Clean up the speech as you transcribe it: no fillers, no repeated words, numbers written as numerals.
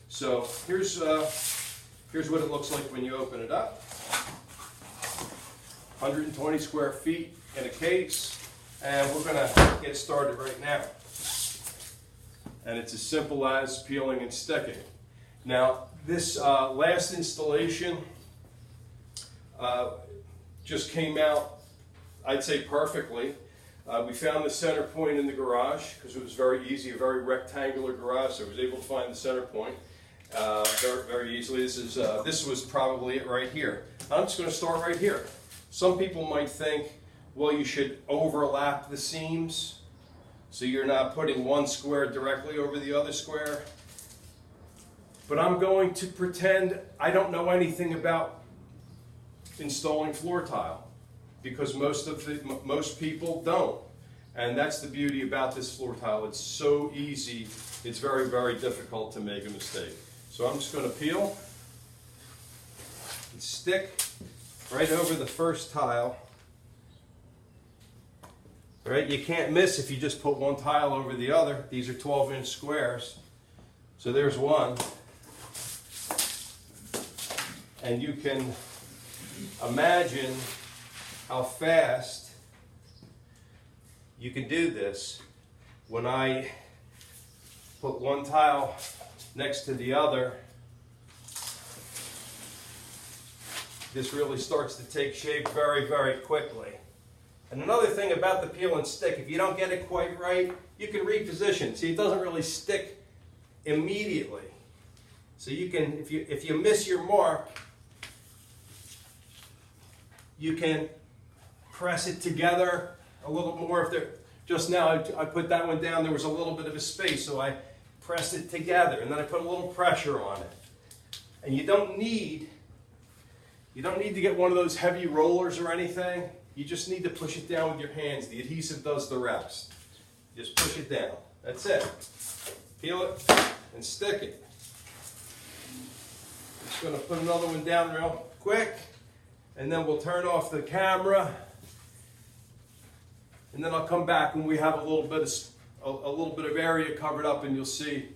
So here's what it looks like when you open it up. 120 square feet in a case, and we're going to get started right now. And it's as simple as peeling and sticking. Now, this last installation just came out, I'd say, perfectly. We found the center point in the garage because it was very easy, a very rectangular garage, so I was able to find the center point very easily. This was probably it right here. I'm just going to start right here. Some people might think, well, you should overlap the seams so you're not putting one square directly over the other square. But I'm going to pretend I don't know anything about installing floor tile, because most people don't. And that's the beauty about this floor tile. It's so easy. It's very, very difficult to make a mistake. So I'm just going to peel and stick right over the first tile. All right, you can't miss if you just put one tile over the other. These are 12-inch squares. So there's one. And you can imagine how fast you can do this when I put one tile next to the other. This really starts to take shape very, very quickly. And another thing about the peel and stick, if you don't get it quite right, you can reposition. See, it doesn't really stick immediately. So you can, if you miss your mark, you can press it together a little more. Just now I put that one down, there was a little bit of a space, so I pressed it together, and then I put a little pressure on it. And you don't need to get one of those heavy rollers or anything. You just need to push it down with your hands. The adhesive does the rest. Just push it down. That's it. Peel it and stick it. Just going to put another one down real quick, and then we'll turn off the camera. And then I'll come back when we have a little bit of area covered up, and you'll see